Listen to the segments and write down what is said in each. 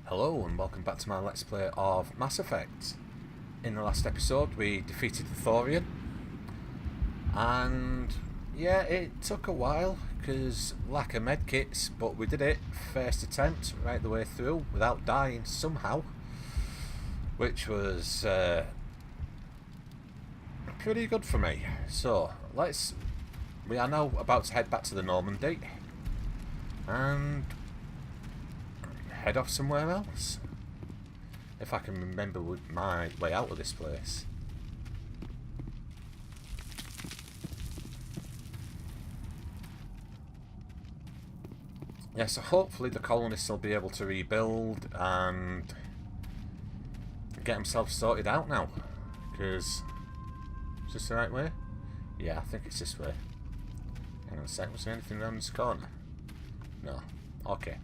Hello and welcome back to my Let's Play of Mass Effect. In the last episode we defeated the Thorian, and yeah, it took a while because lack of medkits, but we did it first attempt right the way through without dying somehow, which was pretty good for me. So we are now about to head back to the Normandy and head off somewhere else, if I can remember my way out of this place. Yeah, so hopefully the colonists will be able to rebuild and get themselves sorted out now. Because, is this the right way? Yeah, I think it's this way. Hang on a sec, was there anything around this corner? No. Okay.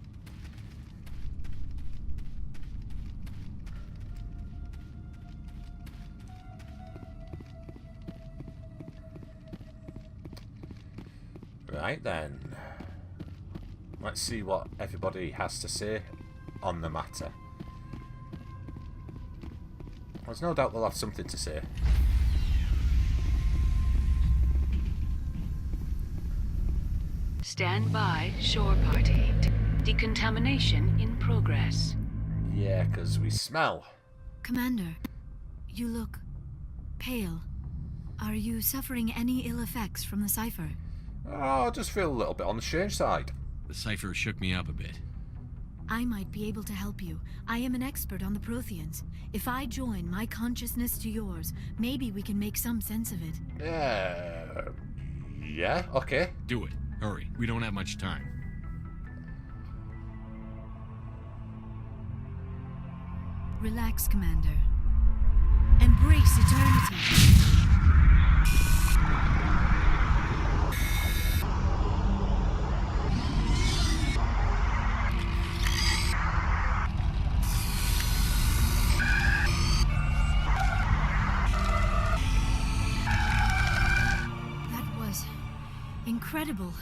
Right then, let's see what everybody has to say on the matter. There's no doubt they'll have something to say. Stand by, shore party. Decontamination in progress. Yeah, 'cause we smell. Commander, you look pale. Are you suffering any ill effects from the cipher? Oh, I just feel a little bit on the strange side. The cipher shook me up a bit. I might be able to help you. I am an expert on the Protheans. If I join my consciousness to yours, maybe we can make some sense of it. Yeah, okay. Do it. Hurry. We don't have much time. Relax, Commander. Embrace eternity. Incredible.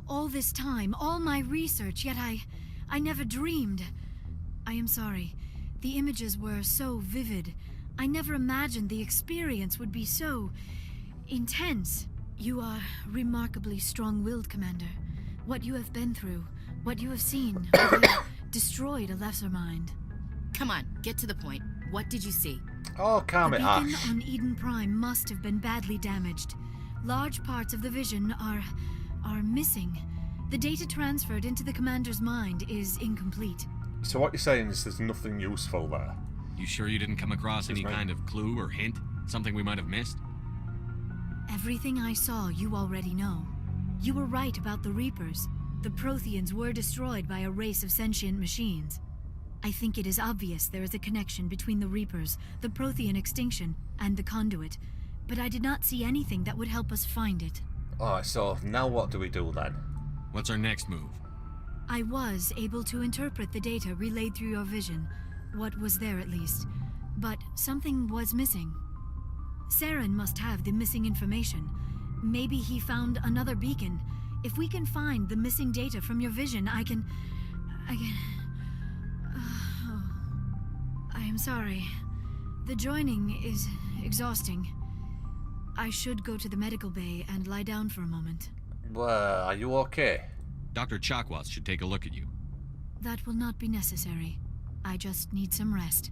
All this time, all my research, yet I never dreamed. I am sorry. The images were so vivid. I never imagined the experience would be so intense. You are remarkably strong-willed, Commander. What you have been through, what you have seen, would have destroyed a lesser mind. Come on, get to the point. What did you see? Oh, calm The it, beacon Ash. on Eden Prime must have been badly damaged. Large parts of the vision are missing. The data transferred into the commander's mind is incomplete. So what you're saying is there's nothing useful there? You sure you didn't come across any kind of clue or hint? Something we might have missed? Everything I saw you already know. You were right about the Reapers. The Protheans were destroyed by a race of sentient machines. I think it is obvious there is a connection between the Reapers, the Prothean extinction, and the Conduit. But I did not see anything that would help us find it. Alright, so now what do we do then? What's our next move? I was able to interpret the data relayed through your vision. What was there, at least. But something was missing. Saren must have the missing information. Maybe he found another beacon. If we can find the missing data from your vision, I can... I am sorry. The joining is exhausting. I should go to the medical bay and lie down for a moment. Well, are you okay? Dr. Chakwas should take a look at you. That will not be necessary. I just need some rest.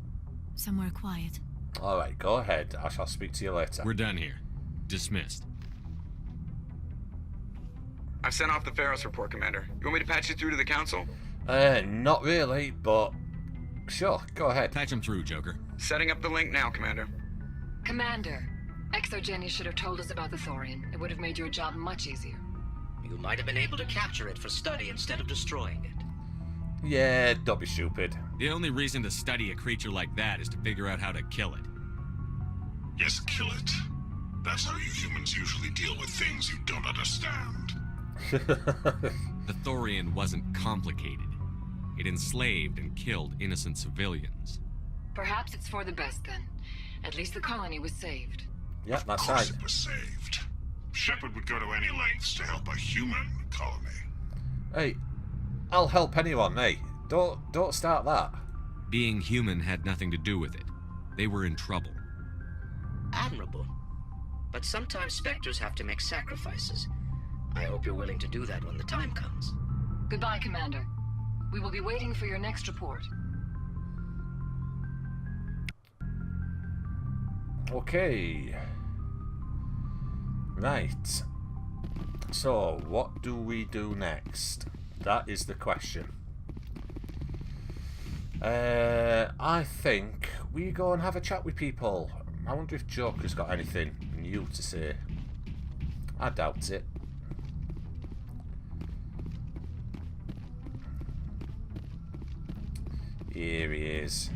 Somewhere quiet. Alright, go ahead. I shall speak to you later. We're done here. Dismissed. I've sent off the Pharos report, Commander. You want me to patch you through to the Council? Not really, but sure, go ahead. Patch him through, Joker. Setting up the link now, Commander. Commander, Exogenia should have told us about the Thorian. It would have made your job much easier. You might have been able to capture it for study instead of destroying it. Yeah, don't be stupid. The only reason to study a creature like that is to figure out how to kill it. Yes, kill it. That's how you humans usually deal with things you don't understand. The Thorian wasn't complicated. It enslaved and killed innocent civilians. Perhaps it's for the best then. At least the colony was saved. Yeah, that's Of course right. it was saved. Shepard would go to any lengths to help a human colony. Hey, I'll help anyone, hey. Don't start that. Being human had nothing to do with it. They were in trouble. Admirable. But sometimes Spectres have to make sacrifices. I hope you're willing to do that when the time comes. Goodbye, Commander. We will be waiting for your next report. Okay. Right. So, what do we do next? That is the question. I think we go and have a chat with people. I wonder if Joker's got anything new to say. I doubt it. Here he is.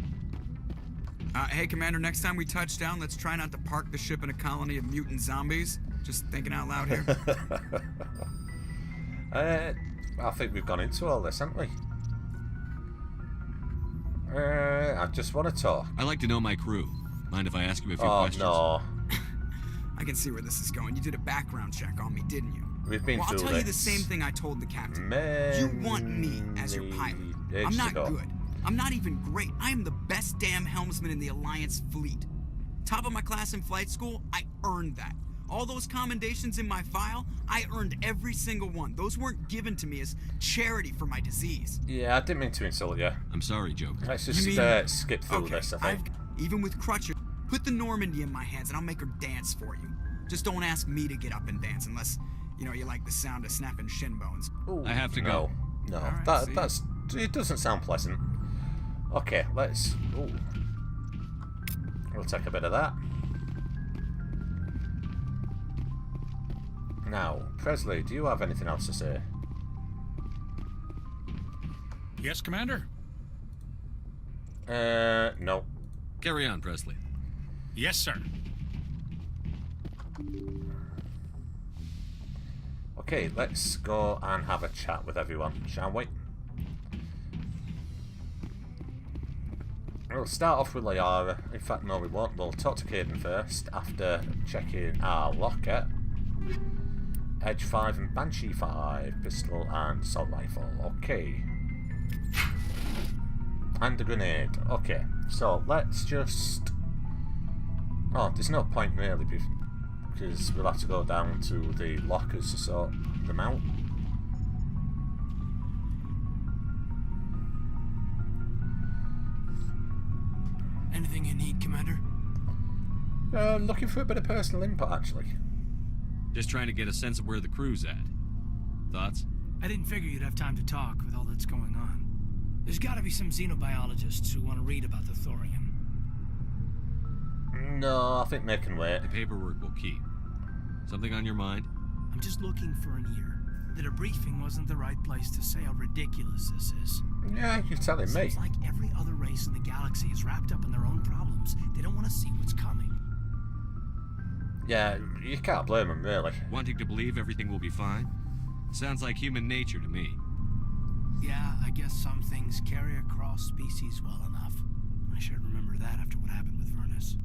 Hey, Commander, next time we touch down, let's try not to park the ship in a colony of mutant zombies. Just thinking out loud here. I think we've gone into all this, haven't we? I just want to talk. I like to know my crew. Mind if I ask you a few Oh, questions? no. I can see where this is going. You did a background check on me, didn't you? We've been Well, I'll through tell you the this same thing I told the captain. You want me as your pilot. I'm not good. I'm not even great. I am the best damn helmsman in the Alliance fleet. Top of my class in flight school, I earned that. All those commendations in my file, I earned every single one. Those weren't given to me as charity for my disease. Yeah, I didn't mean to insult you. I'm sorry, Joker. Let's just skip through this, I think. Even with crutches, put the Normandy in my hands and I'll make her dance for you. Just don't ask me to get up and dance unless, you know, you like the sound of snapping shin bones. Ooh, I have to go. No, Right, that's it doesn't sound pleasant. Okay, let's. Ooh. We'll take a bit of that. Now, Presley, do you have anything else to say? Yes, Commander? No. Carry on, Presley. Yes, sir. Okay, let's go and have a chat with everyone, shall we? We'll start off with Liara. In fact, no, we won't. We'll talk to Caden first after checking our locker. Edge 5 and Banshee 5, pistol and assault rifle. Okay. And a grenade. Okay, so let's just... Oh, there's no point really because we'll have to go down to the lockers to sort them out. Anything you need, Commander? Looking for a bit of personal input, actually. Just trying to get a sense of where the crew's at. Thoughts? I didn't figure you'd have time to talk with all that's going on. There's gotta be some xenobiologists who want to read about the thorium. No, I think they can wait. The paperwork will keep. Something on your mind? I'm just looking for an ear. The debriefing wasn't the right place to say how ridiculous this is. Yeah, you're telling me. Seems like every other race in the galaxy is wrapped up in their own problems. They don't want to see what's coming. Yeah, you can't blame them, really. Wanting to believe everything will be fine? Sounds like human nature to me. Yeah, I guess some things carry across species well enough. I should remember that after what happened with Vernus.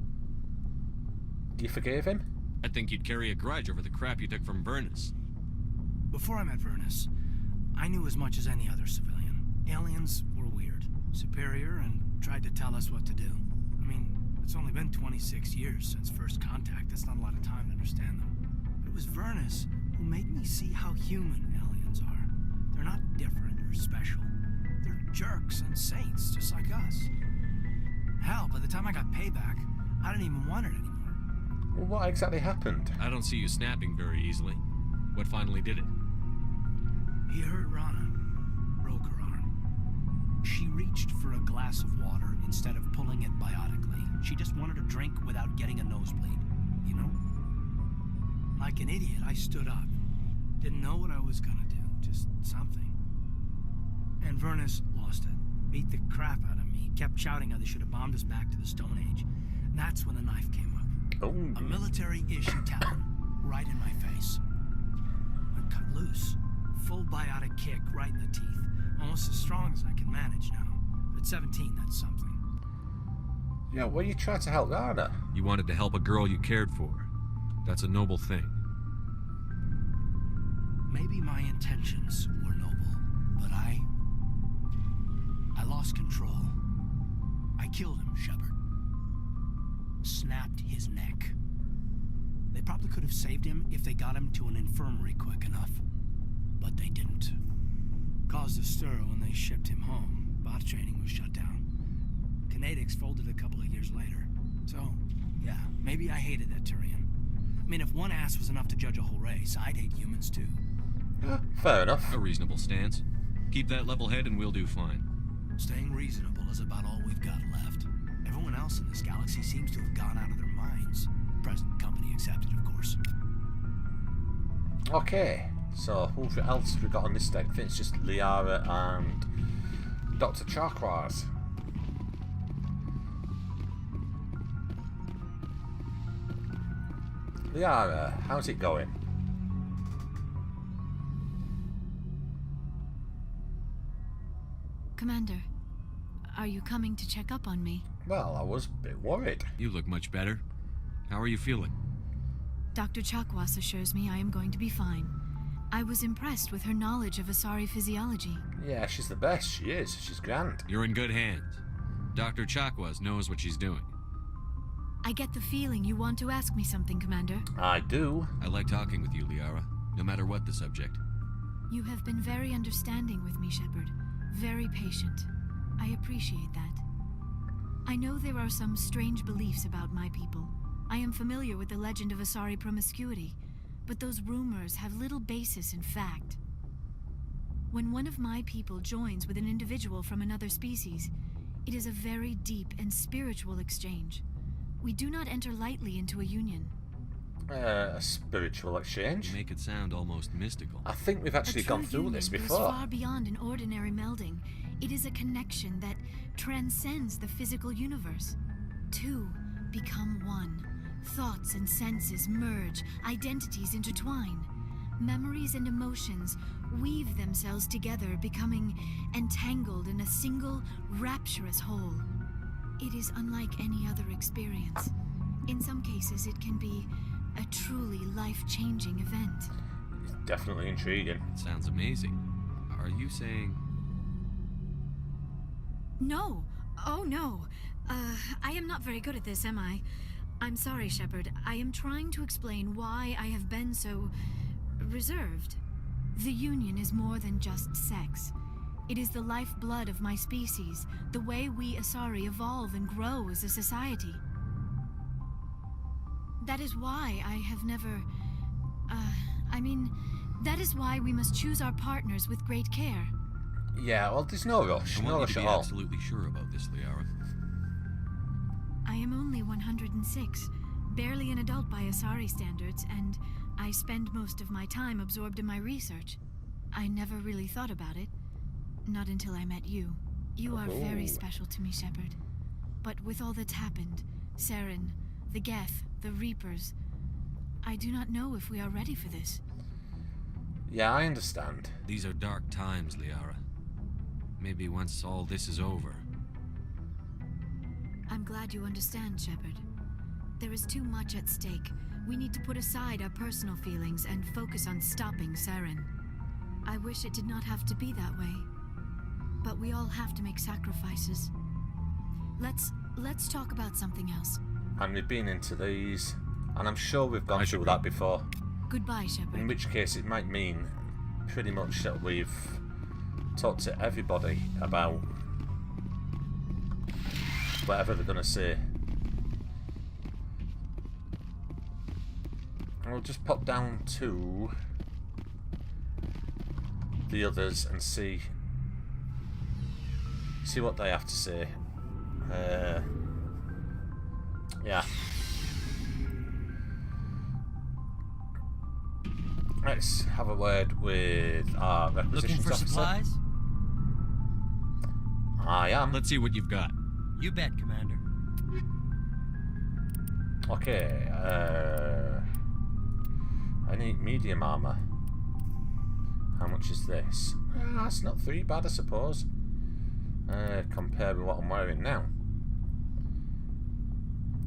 You forgave him? I think you'd carry a grudge over the crap you took from Vernus. Before I met Vernus, I knew as much as any other civilian. Aliens were weird, superior, and tried to tell us what to do. I mean, it's only been 26 years since first contact. That's not a lot of time to understand them. But it was Vernus who made me see how human aliens are. They're not different or special. They're jerks and saints, just like us. Hell, by the time I got payback, I didn't even want it anymore. Well, what exactly happened? I don't see you snapping very easily. What finally did it? He hurt Rana. Broke her arm. She reached for a glass of water instead of pulling it biotically. She just wanted a drink without getting a nosebleed. You know? Like an idiot, I stood up. Didn't know what I was gonna do. Just something. And Vernus lost it. Beat the crap out of me. Kept shouting how they should have bombed us back to the Stone Age. And that's when the knife came up. Oh. A military-issue talon. Right in my face. I cut loose. Full biotic kick right in the teeth. Almost as strong as I can manage now. But at 17, that's something. Yeah, well, you tried to help Rana. You wanted to help a girl you cared for. That's a noble thing. Maybe my intentions were noble, but I lost control. killed him, Shepard. Snapped his neck. They probably could have saved him if they got him to an infirmary quick enough. But they didn't. Caused a stir when they shipped him home. Bot training was shut down. Kinetics folded a couple of years later. So, yeah, maybe I hated that Turian. I mean, if one ass was enough to judge a whole race, I'd hate humans too. Fair enough. A reasonable stance. Keep that level head and we'll do fine. Staying reasonable is about all we've got left. Everyone else in this galaxy seems to have gone out of their minds. Present company accepted, of course. Okay, so who else have we got on this deck? I think it's just Liara and Dr. Chakwas. Liara, how's it going? Commander, are you coming to check up on me? Well, I was a bit worried. You look much better. How are you feeling? Dr. Chakwas assures me I am going to be fine. I was impressed with her knowledge of Asari physiology. Yeah, she's the best. She is. She's grand. You're in good hands. Dr. Chakwas knows what she's doing. I get the feeling you want to ask me something, Commander. I do. I like talking with you, Liara, no matter what the subject. You have been very understanding with me, Shepard. Very patient. I appreciate that. I know there are some strange beliefs about my people. I am familiar with the legend of Asari promiscuity, but those rumors have little basis in fact. When one of my people joins with an individual from another species, it is a very deep and spiritual exchange. We do not enter lightly into a union. A spiritual exchange? You make it sound almost mystical. I think we've actually gone through this before. Goes far beyond an ordinary melding. It is a connection that transcends the physical universe. Two become one. Thoughts and senses merge, identities intertwine. Memories and emotions weave themselves together, becoming entangled in a single, rapturous whole. It is unlike any other experience. In some cases, it can be a truly life-changing event. It's definitely intriguing. It sounds amazing. Are you saying... No. Oh, no. I am not very good at this, am I? I'm sorry, Shepard. I am trying to explain why I have been so... reserved. The Union is more than just sex. It is the lifeblood of my species, the way we Asari evolve and grow as a society. That is why I have never... that is why we must choose our partners with great care. Yeah, well, there's no rush. No rush at all. I want you to be absolutely sure about this, Liara. I am only 106, barely an adult by Asari standards, and I spend most of my time absorbed in my research. I never really thought about it. Not until I met you. You are very special to me, Shepard. But with all that's happened, Saren, the Geth, the Reapers, I do not know if we are ready for this. Yeah, I understand. These are dark times, Liara. Maybe once all this is over. I'm glad you understand, Shepard. There is too much at stake. We need to put aside our personal feelings and focus on stopping Saren. I wish it did not have to be that way. But we all have to make sacrifices. Let's talk about something else. And we've been into these, and I'm sure we've gone through that before. Goodbye, Shepard. In which case it might mean pretty much that we've talked to everybody about whatever they're going to say. And we'll just pop down to the others and see what they have to say. Yeah. Let's have a word with our requisitions Looking for officer. supplies? I am. Let's see what you've got. You bet, Commander. Okay, I need medium armor. How much is this? That's not too bad, I suppose. Compared with what I'm wearing now.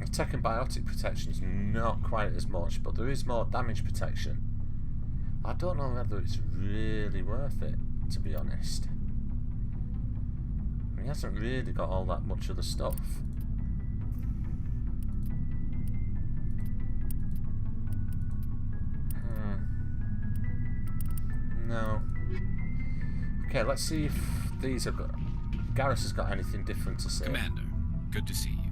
Attack and biotic protection is not quite as much, but there is more damage protection. I don't know whether it's really worth it, to be honest. He hasn't really got all that much of the stuff. No. Okay, let's see if these have got... Garrus has got anything different to say. Commander, good to see you.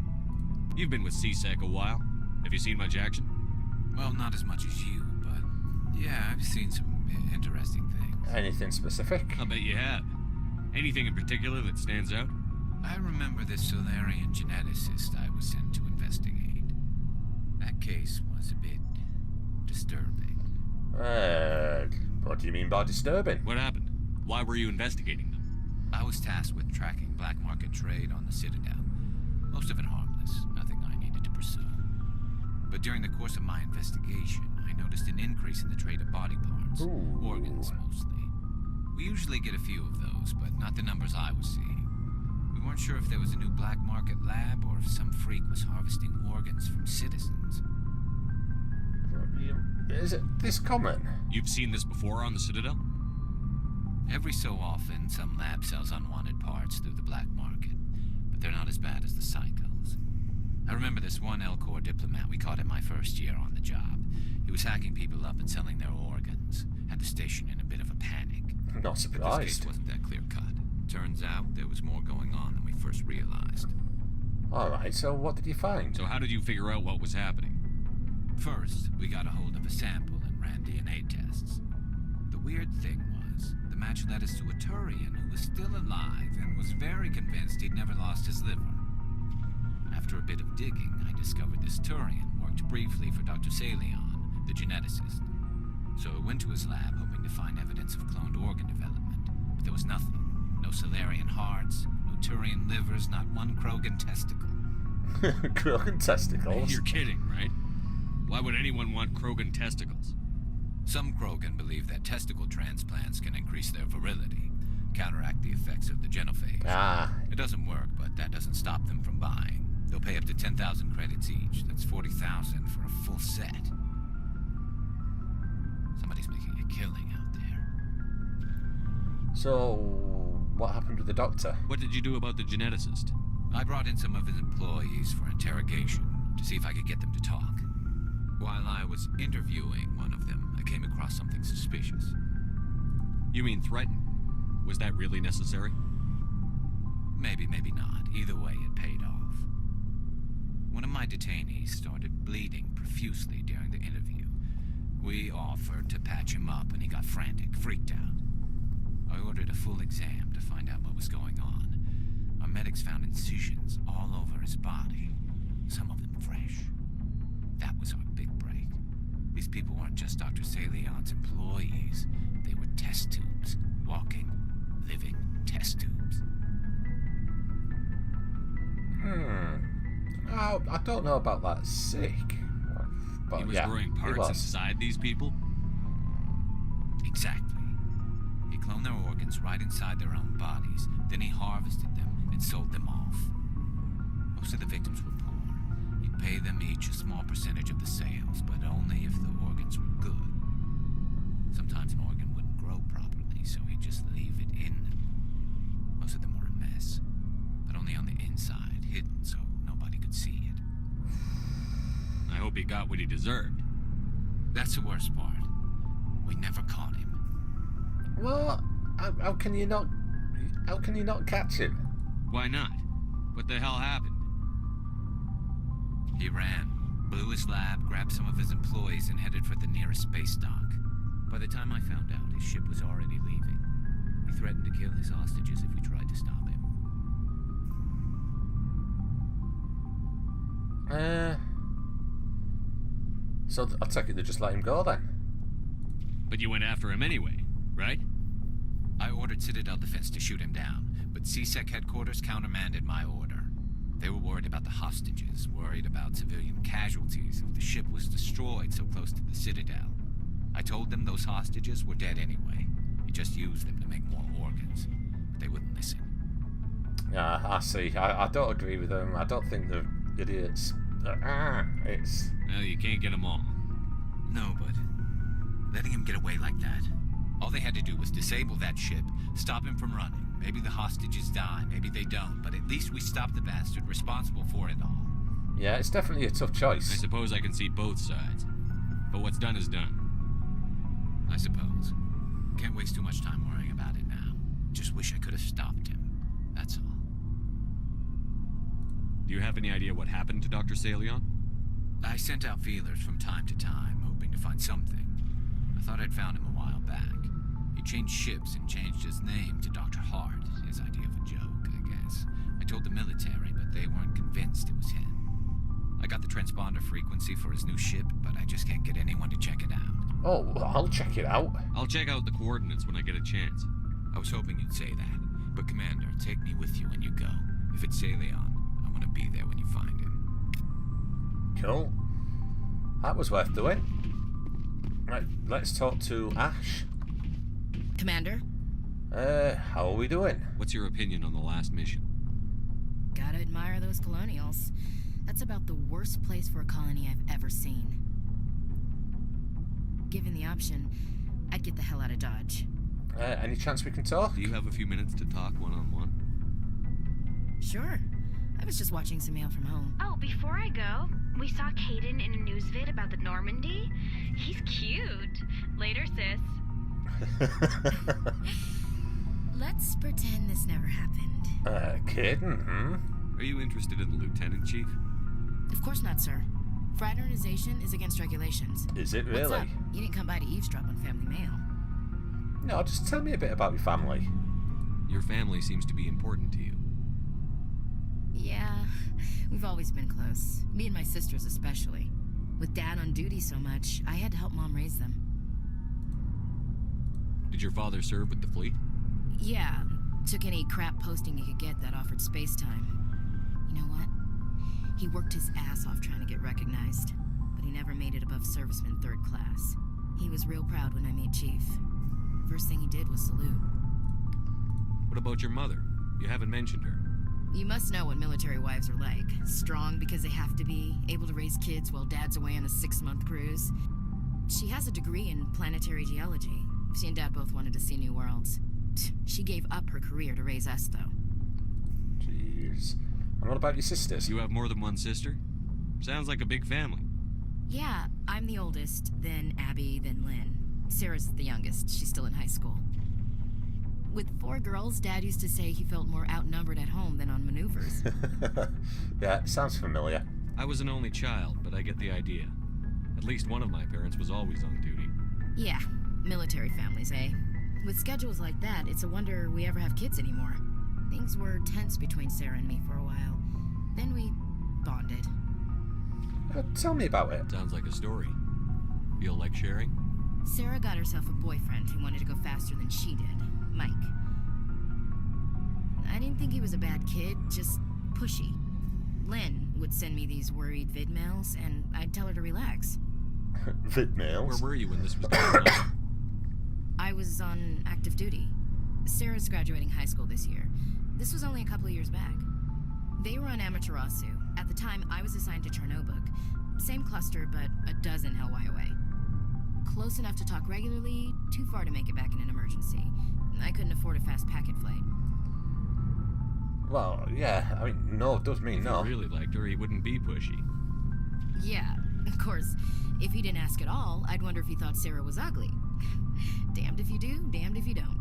You've been with C-Sec a while. Have you seen much action? Well, not as much as you, but yeah, I've seen some interesting things. Anything specific? I'll bet you have. Anything in particular that stands out? I remember this Solarian geneticist I was sent to investigate. That case was a bit disturbing. What do you mean by disturbing? What happened? Why were you investigating them? I was tasked with tracking black market trade on the Citadel. Most of it harmless, nothing I needed to pursue. But during the course of my investigation, I noticed an increase in the trade of body parts. Ooh. Organs, mostly. We usually get a few of those, but not the numbers I was seeing. We weren't sure if there was a new black market lab or if some freak was harvesting organs from citizens. Is it this common? You've seen this before on the Citadel? Every so often, some lab sells unwanted parts through the black market, but they're not as bad as the cycles. I remember this one L-Corps diplomat we caught in my first year on the job. He was hacking people up and selling their organs. Had the station in a bit of a panic. I'm not surprised. But this case wasn't that clear-cut. Turns out there was more going on than we first realized. Alright, so what did you find? So how did you figure out what was happening? First, we got a hold of a sample and ran DNA tests. The weird thing was, the match led us to a Turian who was still alive and was very convinced he'd never lost his liver. After a bit of digging, I discovered this Turian worked briefly for Dr. Salion, the geneticist. So I went to his lab hoping to find evidence of cloned organ development, but there was nothing. No Solarian hearts, no Turian livers, not one Krogan testicle. Krogan testicles? You're kidding, right? Why would anyone want Krogan testicles? Some Krogan believe that testicle transplants can increase their virility, counteract the effects of the genophage. It doesn't work, but that doesn't stop them from buying. They'll pay up to 10,000 credits each. That's 40,000 for a full set. Somebody's making a killing out there. So, what happened with the doctor? What did you do about the geneticist? I brought in some of his employees for interrogation to see if I could get them to talk. While I was interviewing one of them, I came across something suspicious. You mean threaten? Was that really necessary? Maybe, maybe not. Either way, it paid off. One of my detainees started bleeding profusely during the interview. We offered to patch him up, and he got frantic, freaked out. I ordered a full exam to find out what was going on. Our medics found incisions all over his body, some of them fresh. That was our big break. These people weren't just Dr. Salion's employees. They were test tubes. Walking, living test tubes. Oh, I don't know about that sick. But he was growing parts inside these people? Exactly. He cloned their organs right inside their own bodies. Then he harvested them and sold them off. Most of the victims were poor. He'd pay them each a small percentage of the sales, but only if the organs were good. Sometimes an organ wouldn't grow properly, so he'd just leave it in them. Most of them were a mess, but only on the inside, hidden so nobody could see it. I hope he got what he deserved. That's the worst part. We never caught him. What? How can you not catch him? Why not? What the hell happened? He ran, blew his lab, grabbed some of his employees, and headed for the nearest space dock. By the time I found out, his ship was already leaving. He threatened to kill his hostages if we tried to stop him. So I take it they just let him go then? But you went after him anyway, right? I ordered Citadel Defense to shoot him down, but C-Sec headquarters countermanded my order. They were worried about the hostages, worried about civilian casualties if the ship was destroyed so close to the Citadel. I told them those hostages were dead anyway. He just used them to make more organs. But they wouldn't listen. Yeah, I see. I don't agree with them. I don't think they're idiots. It's... Well, you can't get them all. No, but letting him get away like that. All they had to do was disable that ship, stop him from running, Maybe the hostages die, maybe they don't, but at least we stop the bastard responsible for it all. Yeah, it's definitely a tough choice. I suppose I can see both sides. But what's done is done. I suppose. Can't waste too much time worrying about it now. Just wish I could have stopped him. That's all. Do you have any idea what happened to Dr. Salion? I sent out feelers from time to time, hoping to find something. I thought I'd found him a while back. He changed ships and changed his name to Dr. Hart, his idea of a joke, I guess. I told the military, but they weren't convinced it was him. I got the transponder frequency for his new ship, but I just can't get anyone to check it out. Oh, well, I'll check it out. I'll check out the coordinates when I get a chance. I was hoping you'd say that. But Commander, take me with you when you go. If it's Salion, I want to be there when you find him. Cool. That was worth doing. Right, let's talk to Ash. Commander? How are we doing? What's your opinion on the last mission? Gotta admire those colonials. That's about the worst place for a colony I've ever seen. Given the option, I'd get the hell out of Dodge. Any chance we can talk? Do you have a few minutes to talk one-on-one? Sure. I was just watching some mail from home. Oh, before I go, we saw Caden in a news vid about the Normandy. He's cute. Later, sis. Let's pretend this never happened. Caden, Are you interested in the Lieutenant Chief? Of course not, sir. Fraternization is against regulations. Is it really? What's up? You didn't come by to eavesdrop on family mail. No, just tell me a bit about your family. Your family seems to be important to you. Yeah, we've always been close. Me and my sisters especially. With Dad on duty so much, I had to help Mom raise them. Did your father serve with the fleet? Yeah, took any crap posting he could get that offered space time. You know what? He worked his ass off trying to get recognized, but he never made it above serviceman 3rd class. He was real proud when I made Chief. First thing he did was salute. What about your mother? You haven't mentioned her. You must know what military wives are like. Strong because they have to be, able to raise kids while Dad's away on a 6-month cruise. She has a degree in planetary geology. She and Dad both wanted to see new worlds. She gave up her career to raise us, though. Jeez. And what about your sisters? You have more than one sister? Sounds like a big family. Yeah, I'm the oldest, then Abby, then Lynn. Sarah's the youngest. She's still in high school. With 4 girls, Dad used to say he felt more outnumbered at home than on maneuvers. Yeah, sounds familiar. I was an only child, but I get the idea. At least one of my parents was always on duty. Yeah, military families, eh? With schedules like that, it's a wonder we ever have kids anymore. Things were tense between Sarah and me for a while. Then we bonded. Tell me about it. Sounds like a story. Feel like sharing? Sarah got herself a boyfriend who wanted to go faster than she did, Mike. I didn't think he was a bad kid, just pushy. Lynn would send me these worried vid mails, and I'd tell her to relax. Vid mails? Where were you when this was going on? I was on active duty. Sarah's graduating high school this year. This was only a couple of years back. They were on Amaterasu. At the time, I was assigned to Chernobog. Same cluster, but a dozen Hellwire away. Close enough to talk regularly, too far to make it back in an emergency. I couldn't afford a fast packet flight. Well, yeah, I mean, no does mean no. If he really liked her, he wouldn't be pushy. Yeah, of course. If he didn't ask at all, I'd wonder if he thought Sarah was ugly. Damned if you do, damned if you don't.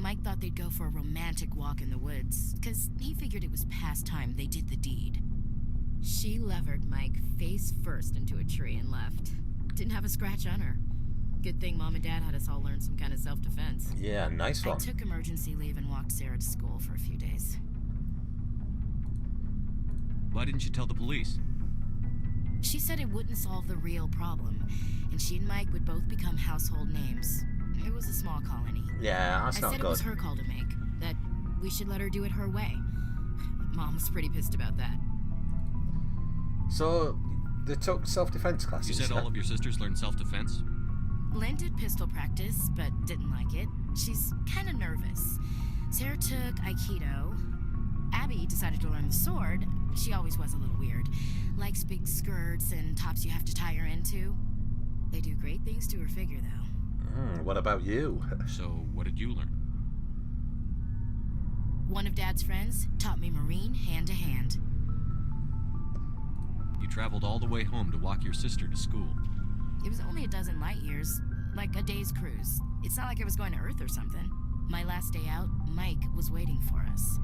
Mike thought they'd go for a romantic walk in the woods, because he figured it was past time they did the deed. She levered Mike face first into a tree and left. Didn't have a scratch on her. Good thing Mom and Dad had us all learn some kind of self-defense. Yeah, nice one. I took emergency leave and walked Sarah to school for a few days. Why didn't you tell the police? She said it wouldn't solve the real problem, and she and Mike would both become household names. It was a small colony. Yeah, that's not good. I said it was her call to make, that we should let her do it her way. Mom was pretty pissed about that. So, they took self-defense classes? You said all of your sisters learned self-defense? Lynn did pistol practice, but didn't like it. She's kind of nervous. Sarah took Aikido. Abby decided to learn the sword. She always was a little weird. Likes big skirts and tops you have to tie her into. They do great things to her figure, though. What about you? So, what did you learn? One of Dad's friends taught me Marine hand to hand. You traveled all the way home to walk your sister to school. It was only a dozen light years, like a day's cruise. It's not like I was going to Earth or something. My last day out, Mike was waiting for us.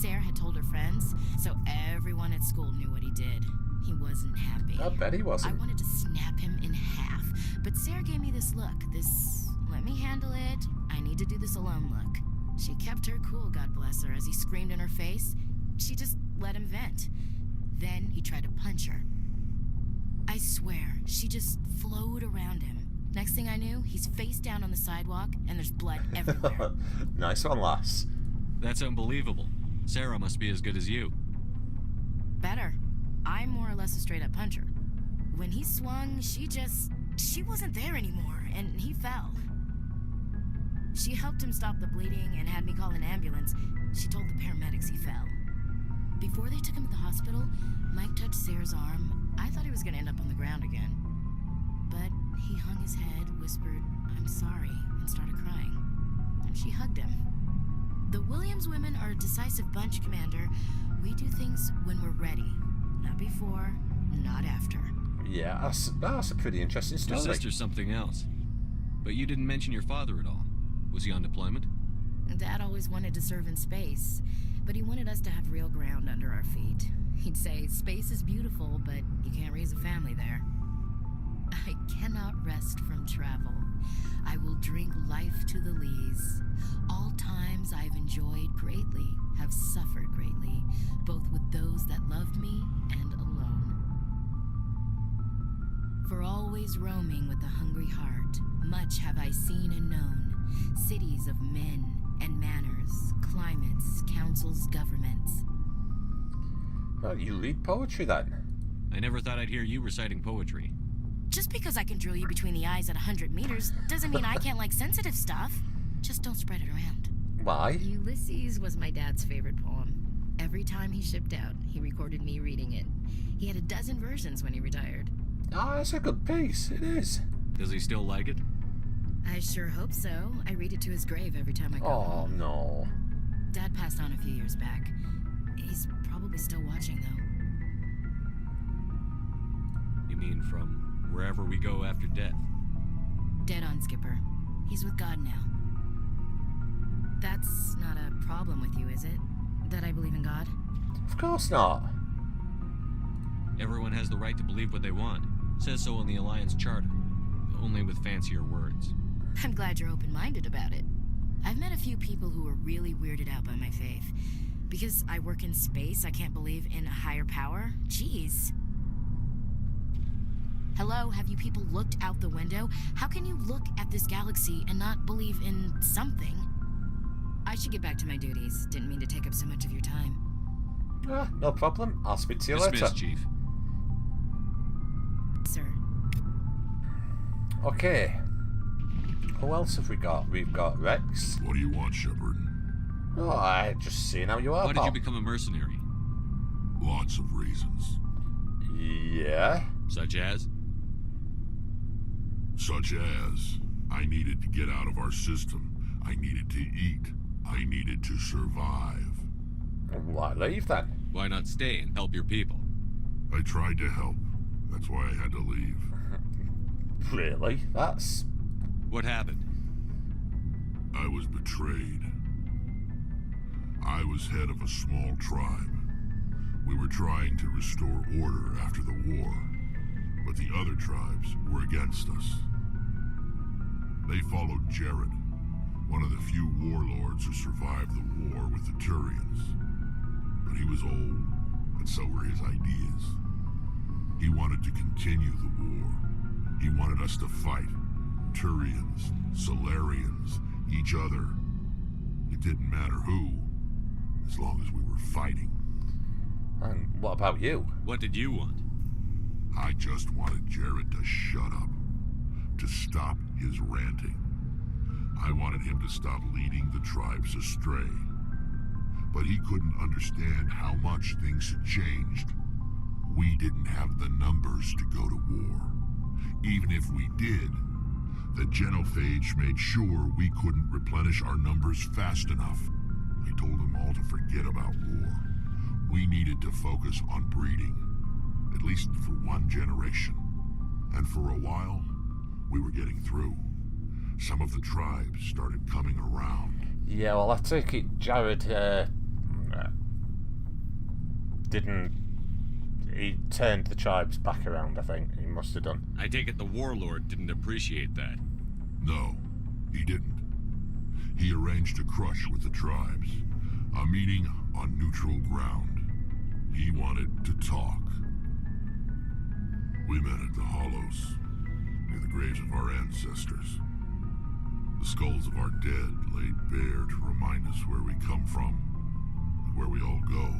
Sarah had told her friends, so everyone at school knew what he did. He wasn't happy. I bet he wasn't. I wanted to snap him in half, but Sarah gave me this look, this let me handle it, I need to do this alone look. She kept her cool, God bless her, as he screamed in her face. She just let him vent. Then he tried to punch her. I swear, she just flowed around him. Next thing I knew, he's face down on the sidewalk, and there's blood everywhere. Nice one, lass. That's unbelievable. Sarah must be as good as you. Better. I'm more or less a straight-up puncher. When he swung, she wasn't there anymore, and he fell. She helped him stop the bleeding and had me call an ambulance. She told the paramedics he fell. Before they took him to the hospital, Mike touched Sarah's arm. I thought he was going to end up on the ground again. But he hung his head, whispered, "I'm sorry," and started crying. And she hugged him. The Williams women are a decisive bunch, Commander. We do things when we're ready. Not before, not after. Yeah, that's a pretty interesting story. Your sister's something else. But you didn't mention your father at all. Was he on deployment? Dad always wanted to serve in space, but he wanted us to have real ground under our feet. He'd say, space is beautiful, but you can't raise a family there. I cannot rest from travel. I will drink life to the lees. All times I've enjoyed greatly, have suffered greatly, both with those that loved me and alone. For always roaming with a hungry heart, much have I seen and known. Cities of men and manners, climates, councils, governments. Well, you read poetry then? I never thought I'd hear you reciting poetry. Just because I can drill you between the eyes at 100 meters doesn't mean I can't like sensitive stuff. Just don't spread it around. Why? Ulysses was my dad's favorite poem. Every time he shipped out, he recorded me reading it. He had a dozen versions when he retired. Ah, that's a good piece. It is. Does he still like it? I sure hope so. I read it to his grave every time I go home. Oh, no. Dad passed on a few years back. He's probably still watching, though. You mean from wherever we go after death? Dead on, Skipper. He's with God now. That's not a problem with you, is it? That I believe in God? Of course not. Everyone has the right to believe what they want. Says so in the Alliance Charter. Only with fancier words. I'm glad you're open-minded about it. I've met a few people who are really weirded out by my faith. Because I work in space, I can't believe in a higher power? Jeez. Hello, have you people looked out the window? How can you look at this galaxy and not believe in something? I should get back to my duties. Didn't mean to take up so much of your time. No problem. I'll speak to you Dismissed, later. Chief. Sir. Okay. Who else have we got? We've got Rex. What do you want, Shepard? Oh, I just seeing how you are, Why did pal. you become a mercenary? Lots of reasons. Yeah? Such as? Such as, I needed to get out of our system. I needed to eat. I needed to survive. Why leave then? Why not stay and help your people? I tried to help. That's why I had to leave. Really? That's... What happened? I was betrayed. I was head of a small tribe. We were trying to restore order after the war, but the other tribes were against us. They followed Jared, one of the few warlords who survived the war with the Turians. But he was old, and so were his ideas. He wanted to continue the war. He wanted us to fight. Turians, Solarians, each other. It didn't matter who, as long as we were fighting. And what about you? What did you want? I just wanted Jared to shut up, to stop his ranting. I wanted him to stop leading the tribes astray. But he couldn't understand how much things had changed. We didn't have the numbers to go to war. Even if we did, the genophage made sure we couldn't replenish our numbers fast enough. I told them all to forget about war. We needed to focus on breeding, at least for one generation. And for a while, we were getting through. Some of the tribes started coming around. Yeah, well, I take it Jared he turned the tribes back around, I think. He must have done. I take it the warlord didn't appreciate that. No, he didn't. He arranged a crush with the tribes. A meeting on neutral ground. He wanted to talk. We met at the Hollows, near the graves of our ancestors. The skulls of our dead laid bare to remind us where we come from, and where we all go.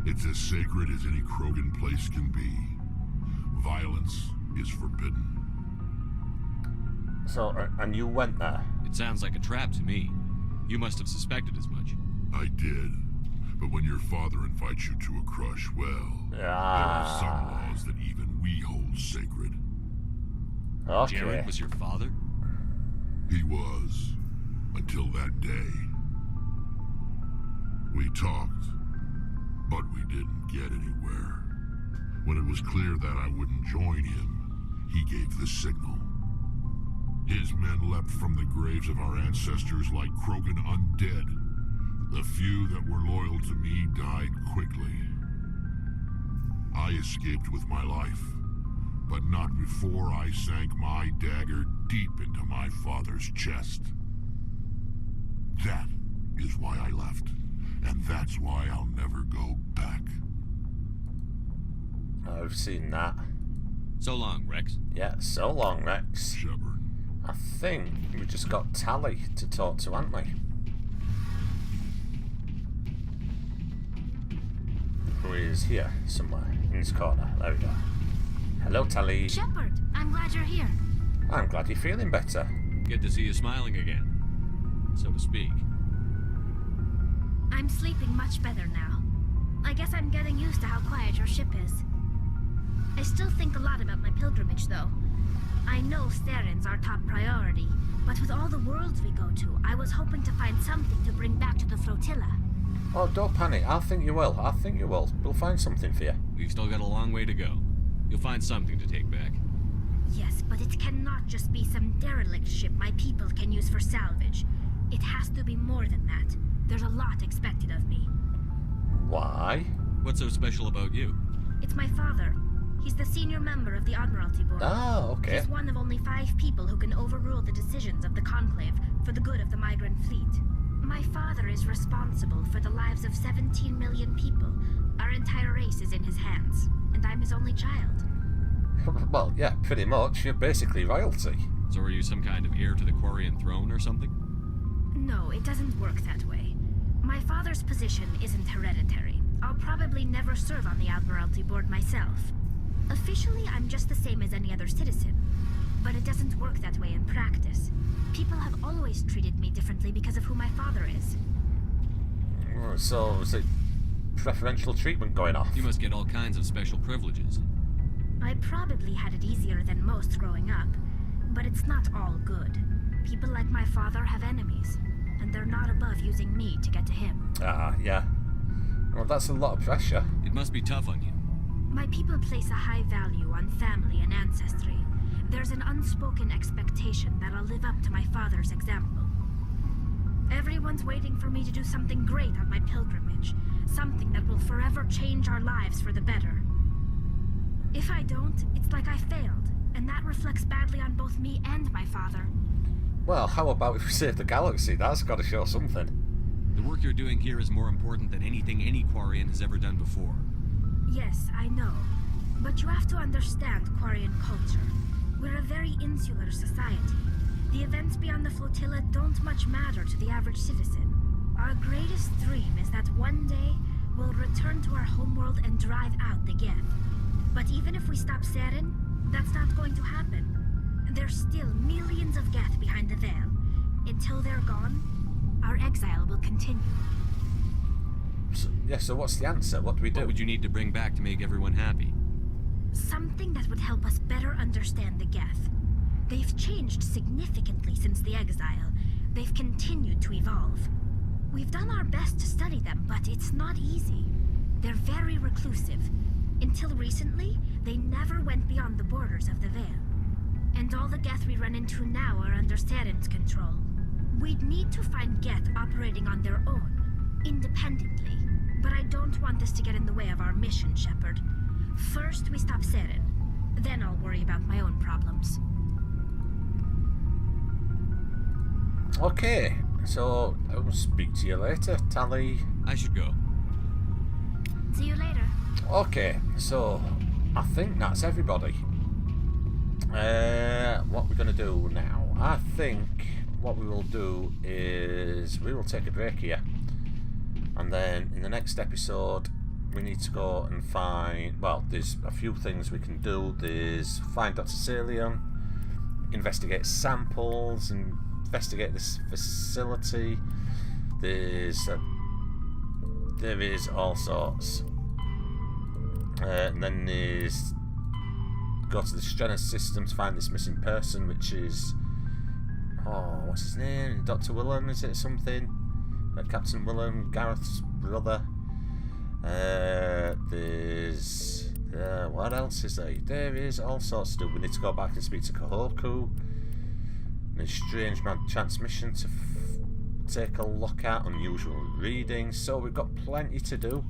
It's as sacred as any Krogan place can be. Violence is forbidden. So, and you went there? It sounds like a trap to me. You must have suspected as much. I did. But when your father invites you to a crush, well, there are some laws that even we hold sacred. Okay. Jared was your father? He was, until that day. We talked, but we didn't get anywhere. When it was clear that I wouldn't join him, he gave the signal. His men leapt from the graves of our ancestors like Krogan undead. The few that were loyal to me died quickly. I escaped with my life, but not before I sank my dagger deep into my father's chest. That is why I left, and that's why I'll never go back. I've seen that. So long, Rex. Yeah, so long, Rex. Shepard. I think we just got Tally to talk to, haven't we? Who is here, somewhere, in this corner. There we go. Hello, Tally. Shepard, I'm glad you're here. I'm glad you're feeling better. Good to see you smiling again, so to speak. I'm sleeping much better now. I guess I'm getting used to how quiet your ship is. I still think a lot about my pilgrimage, though. I know Saren's our top priority, but with all the worlds we go to, I was hoping to find something to bring back to the flotilla. Oh, don't panic. I think you will. I think you will. We'll find something for you. We've still got a long way to go. You'll find something to take back. Yes, but it cannot just be some derelict ship my people can use for salvage. It has to be more than that. There's a lot expected of me. Why? What's so special about you? It's my father. He's the senior member of the Admiralty Board. Oh, okay. He's one of only 5 people who can overrule the decisions of the Conclave for the good of the migrant fleet. My father is responsible for the lives of 17 million people. Our entire race is in his hands, and I'm his only child. Well, yeah, pretty much. You're basically royalty. So are you some kind of heir to the Quarian throne or something? No, it doesn't work that way. My father's position isn't hereditary. I'll probably never serve on the Admiralty Board myself. Officially, I'm just the same as any other citizen. But it doesn't work that way in practice. People have always treated me differently because of who my father is. So, is it preferential treatment going off? You must get all kinds of special privileges. I probably had it easier than most growing up, but it's not all good. People like my father have enemies, and they're not above using me to get to him. Ah, yeah. Well, that's a lot of pressure. It must be tough on you. My people place a high value on family and ancestry. There's an unspoken expectation that I'll live up to my father's example. Everyone's waiting for me to do something great on my pilgrimage, something that will forever change our lives for the better. If I don't, it's like I failed, and that reflects badly on both me and my father. Well, how about if we save the galaxy? That's got to show something. The work you're doing here is more important than anything any Quarian has ever done before. Yes, I know. But you have to understand Quarian culture. We're a very insular society. The events beyond the flotilla don't much matter to the average citizen. Our greatest dream is that one day we'll return to our homeworld and drive out the Geth. But even if we stop Saren, that's not going to happen. There's still millions of Geth behind the veil. Until they're gone, our exile will continue. So what's the answer? What do we do? What would you need to bring back to make everyone happy? Something that would help us better understand the Geth. They've changed significantly since the exile. They've continued to evolve. We've done our best to study them, but it's not easy. They're very reclusive. Until recently, they never went beyond the borders of the Veil. And all the Geth we run into now are under Saren's control. We'd need to find Geth operating on their own, independently. But I don't want this to get in the way of our mission, Shepard. First, we stop Saren. Then I'll worry about my own problems. Okay, so I will speak to you later, Tali. I should go. See you later. Okay, so I think that's everybody. What we're going to do now, I think what we will do is we will take a break here, and then in the next episode we need to go and find, well, there's a few things we can do. There's find Dr. Salian, investigate samples, and investigate this facility. There is all sorts. And then there's go to the Strenner system to find this missing person, which is, oh, what's his name? Dr. Willem, is it something? Captain Willem, Gareth's brother. There's what else is there? There is all sorts to do. We need to go back and speak to Kahoku. There's strange man transmission to take a look at, unusual readings. So we've got plenty to do.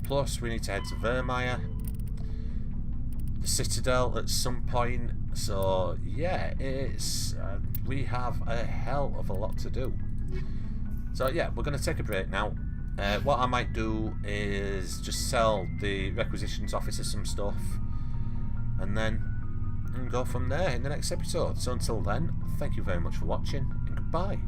Plus, we need to head to Vermeer, the Citadel at some point. So yeah, it's we have a hell of a lot to do. So yeah, we're going to take a break now. What I might do is just sell the requisitions officer some stuff, and then go from there in the next episode. So until then, thank you very much for watching, and goodbye.